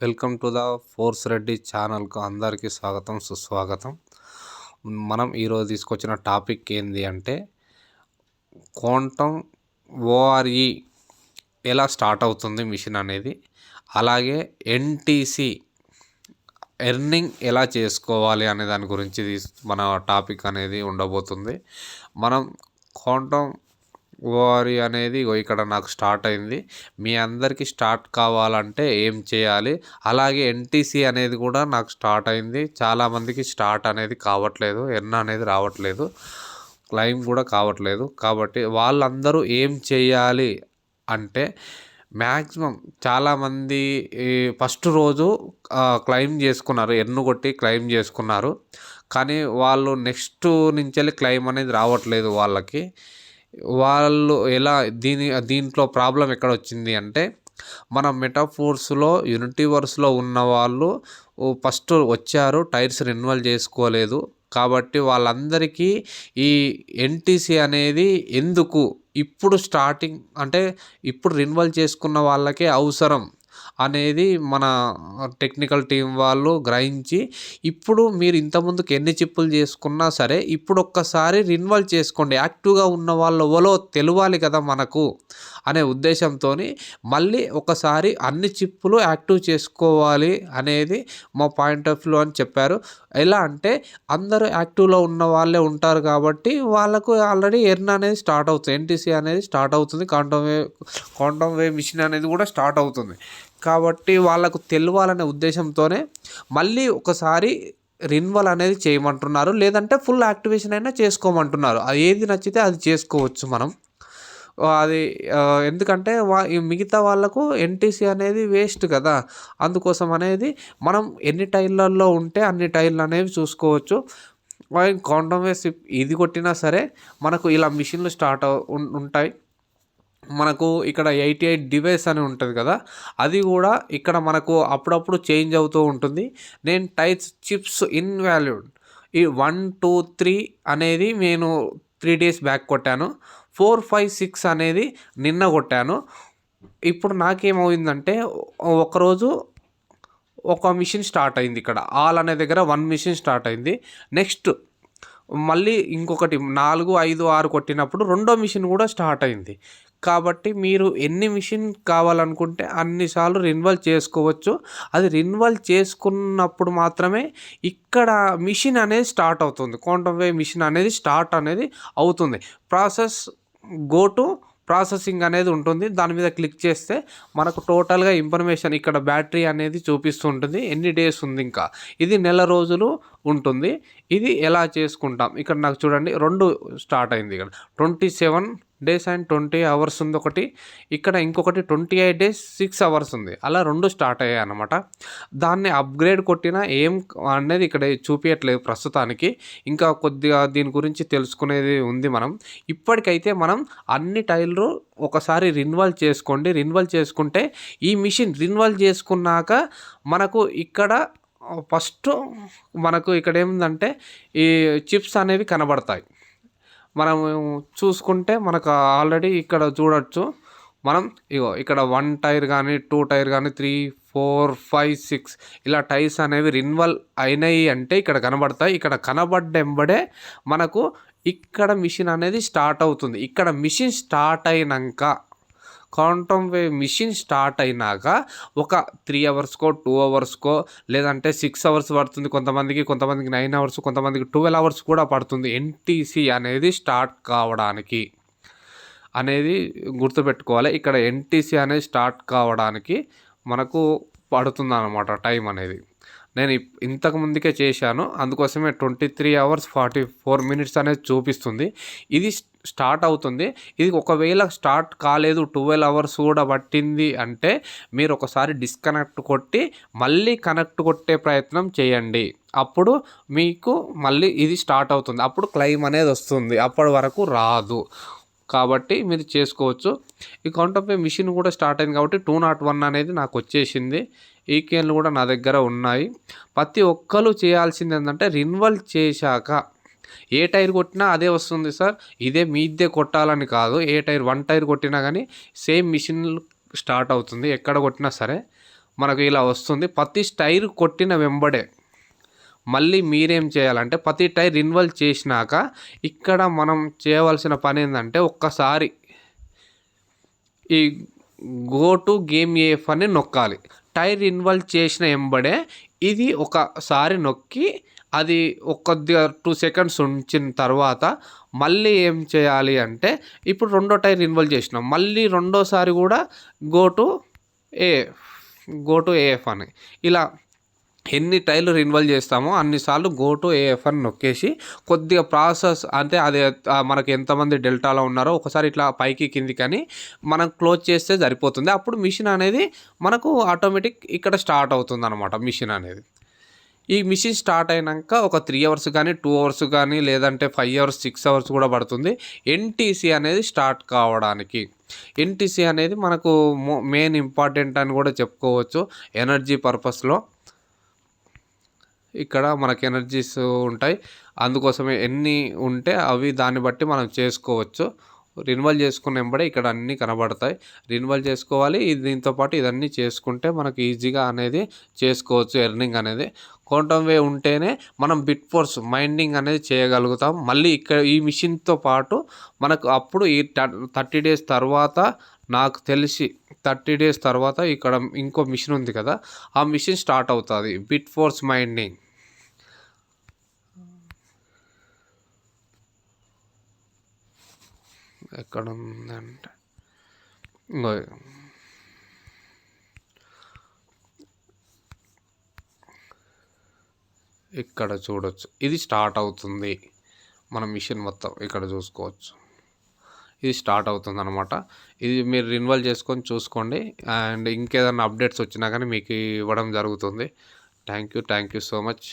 Welcome to the force Reddy ఛానల్కు అందరికీ స్వాగతం సుస్వాగతం. మనం ఈరోజు తీసుకొచ్చిన టాపిక్ ఏంది అంటే క్వాంటమ్ ఓఆర్ఈ ఎలా స్టార్ట్ అవుతుంది మిషన్ అనేది, అలాగే ఎన్టీసీ ఎర్నింగ్ ఎలా చేసుకోవాలి అనే దాని గురించి మన టాపిక్ అనేది ఉండబోతుంది. మనం క్వాంటమ్ ఓఆర్ఈ అనేది ఇక్కడ నాకు స్టార్ట్ అయింది. మీ అందరికీ స్టార్ట్ కావాలంటే ఏం చేయాలి, అలాగే ఎన్టీసీ అనేది కూడా నాకు స్టార్ట్ అయింది. చాలామందికి స్టార్ట్ అనేది కావట్లేదు, ఎర్న్ అనేది రావట్లేదు, క్లైమ్ కూడా కావట్లేదు. కాబట్టి వాళ్ళందరూ ఏం చేయాలి అంటే మ్యాక్సిమం చాలామంది ఫస్ట్ రోజు క్లైమ్ చేసుకున్నారు, ఎర్న్ కొట్టి క్లైమ్ చేసుకున్నారు. కానీ వాళ్ళు నెక్స్ట్ నుంచి క్లైమ్ అనేది రావట్లేదు వాళ్ళకి. వాళ్ళు ఎలా దీంట్లో ప్రాబ్లం ఎక్కడ వచ్చింది అంటే, మన మెటాఫోర్స్లో యూనిటీవర్స్లో ఉన్న వాళ్ళు ఫస్ట్ వచ్చారు, టైర్స్ రెన్యువల్ చేసుకోలేదు. కాబట్టి వాళ్ళందరికీ ఈ ఎన్టీసీ అనేది ఎందుకు ఇప్పుడు స్టార్టింగ్ అంటే ఇప్పుడు రెన్యువల్ చేసుకున్న వాళ్ళకే అవసరం అనేది మన టెక్నికల్ టీం వాళ్ళు గ్రహించి, ఇప్పుడు మీరు ఇంతకుముందుకు ఎన్ని చిప్పులు చేసుకున్నా సరే ఇప్పుడు ఒక్కసారి రెన్యువల్ చేసుకోండి, యాక్టివ్గా ఉన్న వాళ్ళు ఎవరో తెలియాలి కదా మనకు అనే ఉద్దేశంతో మళ్ళీ ఒకసారి అన్ని చిప్పులు యాక్టివ్ చేసుకోవాలి అనేది మా పాయింట్ ఆఫ్ వ్యూ అని చెప్పారు. ఎలా అంటే అందరూ యాక్టివ్లో ఉన్న వాళ్ళే ఉంటారు కాబట్టి వాళ్ళకు ఆల్రెడీ ఎర్న్ అనేది స్టార్ట్ అవుతుంది, ఎన్టీసీ అనేది స్టార్ట్ అవుతుంది, క్వాంటమ్ వేవ్ మిషన్ అనేది కూడా స్టార్ట్ అవుతుంది. కాబట్టి వాళ్ళకు తెలియాలనే ఉద్దేశంతోనే మళ్ళీ ఒకసారి రెన్యువల్ అనేది చేయమంటున్నారు, లేదంటే ఫుల్ యాక్టివేషన్ అయినా చేసుకోమంటున్నారు. అది ఏది నచ్చితే అది చేసుకోవచ్చు మనం. అది ఎందుకంటే మిగతా వాళ్ళకు ఎన్టీసీ అనేది వేస్ట్ కదా, అందుకోసం అనేది మనం ఎన్ని టైర్లలో ఉంటే అన్ని టైర్లు అనేవి చూసుకోవచ్చు. క్వాంటమ్ వేవ్స్ ఇది కొట్టినా సరే మనకు ఇలా మిషన్లు స్టార్ట్ ఉంటాయి. మనకు ఇక్కడ 88 డివైస్ అని ఉంటుంది కదా, అది కూడా ఇక్కడ మనకు అప్పుడప్పుడు చేంజ్ అవుతూ ఉంటుంది. నేను టైర్స్ చిప్స్ ఇన్వాల్యూడ్ ఈ 1, 2, 3 అనేది నేను 3 days బ్యాక్ కొట్టాను. 4, 5, 6 అనేది నిన్న కొట్టాను. ఇప్పుడు నాకేమవుతుందంటే ఒకరోజు ఒక మిషన్ స్టార్ట్ అయింది, ఇక్కడ ఆల్ అనే దగ్గర 1 మిషన్ స్టార్ట్ అయింది. నెక్స్ట్ మళ్ళీ ఇంకొకటి 4, 5, 6 కొట్టినప్పుడు రెండో మిషన్ కూడా స్టార్ట్ అయింది. కాబట్టి మీరు ఎన్ని మిషన్ కావాలనుకుంటే అన్నిసార్లు రెన్యువల్ చేసుకోవచ్చు. అది రెన్యువల్ చేసుకున్నప్పుడు మాత్రమే ఇక్కడ మిషన్ అనేది స్టార్ట్ అవుతుంది, క్వాంటమ్ వేవ్ మిషన్ అనేది స్టార్ట్ అనేది అవుతుంది. ప్రాసెస్ గో టు ప్రాసెసింగ్ అనేది ఉంటుంది, దాని మీద క్లిక్ చేస్తే మనకు టోటల్గా ఇన్ఫర్మేషన్ ఇక్కడ బ్యాటరీ అనేది చూపిస్తూ ఉంటుంది, ఎన్ని డేస్ ఉంది, ఇంకా ఇది నెల రోజులు ఉంటుంది. ఇది ఎలా చేసుకుంటాం ఇక్కడ నాకు చూడండి 2 స్టార్ట్ అయింది. ఇక్కడ 27 days అండ్ 20 hours ఉంది ఒకటి, ఇక్కడ ఇంకొకటి 28 days 6 hours ఉంది. అలా 2 స్టార్ట్ అయ్యాయి అన్నమాట. దాన్ని అప్గ్రేడ్ కొట్టినా ఏం అనేది ఇక్కడ చూపించట్లేదు ప్రస్తుతానికి, ఇంకా కొద్దిగా దీని గురించి తెలుసుకునేది ఉంది. మనం ఇప్పటికైతే మనం అన్ని టైర్లు ఒకసారి రెన్యువల్ చేసుకోండి. రెన్యువల్ చేసుకుంటే ఈ మిషన్ రెన్యువల్ చేసుకున్నాక మనకు ఇక్కడ ఫస్ట్ మనకు ఇక్కడ ఏముందంటే ఈ చిప్స్ అనేవి కనబడతాయి. మనం చూసుకుంటే మనకు ఆల్రెడీ ఇక్కడ చూడొచ్చు. మనం ఇక్కడ 1 టైర్ కానీ 2 టైర్ కానీ 3, 4, 5, 6 ఇలా టైర్స్ అనేవి రెన్యువల్ అయినాయి అంటే ఇక్కడ కనబడతాయి. ఇక్కడ కనబడ్డెంబడే మనకు ఇక్కడ మిషన్ అనేది స్టార్ట్ అవుతుంది. ఇక్కడ మిషన్ స్టార్ట్ అయినాక క్వాంటమ్ వేవ్ మిషన్ స్టార్ట్ అయినాక ఒక 3 hours-కో 2 hours-కో లేదంటే 6 hours పడుతుంది కొంతమందికి 9 hours, కొంతమందికి 12 hours కూడా పడుతుంది ఎన్టీసీ అనేది స్టార్ట్ కావడానికి అనేది గుర్తుపెట్టుకోవాలి. ఇక్కడ ఎన్టీసీ అనేది స్టార్ట్ కావడానికి మనకు పడుతుంది అన్నమాట టైం అనేది. నేను ఇంతకు ముందుకే చేశాను, అందుకోసమే 23 hours 44 minutes అనేది చూపిస్తుంది. ఇది స్టార్ట్ అవుతుంది. ఇది ఒకవేళ స్టార్ట్ కాలేదు 12 hours కూడా పట్టింది అంటే మీరు ఒకసారి డిస్కనెక్ట్ కొట్టి మళ్ళీ కనెక్ట్ కొట్టే ప్రయత్నం చేయండి. అప్పుడు మీకు మళ్ళీ ఇది స్టార్ట్ అవుతుంది, అప్పుడు క్లెయిమ్ అనేది వస్తుంది, అప్పటి వరకు రాదు. కాబట్టి మీరు చేసుకోవచ్చు. ఈ క్వాంటమ్ వేవ్ మిషన్ కూడా స్టార్ట్ అయింది కాబట్టి 201 అనేది నాకు వచ్చేసింది. ఈకేన్లు కూడా నా దగ్గర ఉన్నాయి. ప్రతి ఒక్కరు చేయాల్సింది ఏంటంటే రెన్యువల్ చేశాక ఏ టైర్ కొట్టినా అదే వస్తుంది సార్, ఇదే మీదే కొట్టాలని కాదు. ఏ టైర్ 1 టైర్ కొట్టినా కానీ సేమ్ మిషన్ స్టార్ట్ అవుతుంది ఎక్కడ కొట్టినా సరే. మనకు ఇలా వస్తుంది. ప్రతి టైర్ కొట్టిన వెంబడే మళ్ళీ మీరేం చేయాలంటే ప్రతి టైర్ రిన్వాల్వ్ చేసినాక ఇక్కడ మనం చేయవలసిన పని ఏంటంటే ఒక్కసారి ఈ గో టు గేమ్ ఏఎఫ్ అని నొక్కాలి. టైర్ ఇన్వాల్వ్ చేసిన వెంబడే ఇది ఒకసారి నొక్కి అది కొద్దిగా 2 సెకండ్స్ ఉంచిన తర్వాత మళ్ళీ ఏం చేయాలి అంటే ఇప్పుడు రెండో టైర్ ఇన్వాల్వ్ చేసినాం, మళ్ళీ రెండోసారి కూడా గో టు ఏఎఫ్ అని ఇలా ఎన్ని టైర్లు ఇన్వాల్వ్ చేస్తామో అన్నిసార్లు గో టు ఏఎఫ్ అని నొక్కేసి కొద్దిగా ప్రాసెస్ అంటే అది మనకి ఎంతమంది డెల్టాలో ఉన్నారో ఒకసారి ఇట్లా పైకి కిందికి అని మనం క్లోజ్ చేస్తే సరిపోతుంది. అప్పుడు మిషన్ అనేది మనకు ఆటోమేటిక్ ఇక్కడ స్టార్ట్ అవుతుంది అనమాట. మిషన్ అనేది ఈ మిషన్ స్టార్ట్ అయినాక ఒక 3 అవర్స్ కానీ 2 అవర్స్ కానీ లేదంటే 5 అవర్స్ 6 అవర్స్ కూడా పడుతుంది ఎన్టీసీ అనేది స్టార్ట్ కావడానికి. ఎన్టీసీ అనేది మనకు మెయిన్ ఇంపార్టెంట్ అని కూడా చెప్పుకోవచ్చు ఎనర్జీ పర్పస్లో. ఇక్కడ మనకి ఎనర్జీస్ ఉంటాయి, అందుకోసమే ఎన్ని ఉంటే అవి దాన్ని బట్టి మనం చేసుకోవచ్చు. రిన్వాల్వ్ చేసుకున్న వెంబడే ఇక్కడ అన్నీ కనబడతాయి. రిన్వాల్వ్ చేసుకోవాలి, దీంతోపాటు ఇదన్నీ చేసుకుంటే మనకు ఈజీగా అనేది చేసుకోవచ్చు ఎర్నింగ్ అనేది. క్వాంటమ్ వే ఉంటేనే మనం బిట్ ఫోర్స్ మైండింగ్ అనేది చేయగలుగుతాం. మళ్ళీ ఇక్కడ ఈ మిషన్తో పాటు మనకు అప్పుడు ఈ 30 డేస్ తర్వాత నాకు తెలిసి 30 డేస్ తర్వాత ఇక్కడ ఇంకో మిషన్ ఉంది కదా, ఆ మిషన్ స్టార్ట్ అవుతుంది బిట్ ఫోర్స్ మైండింగ్. ఎక్కడ ఉందంటే ఇక్కడ చూడొచ్చు, ఇది స్టార్ట్ అవుతుంది. మన మిషన్ మొత్తం ఇక్కడ చూసుకోవచ్చు, ఇది స్టార్ట్ అవుతుంది అనమాట. ఇది మీరు రిన్వాల్వ్ చేసుకొని చూసుకోండి. అండ్ ఇంకేదైనా అప్డేట్స్ వచ్చినా కానీ మీకు ఇవ్వడం జరుగుతుంది. Thank you so much.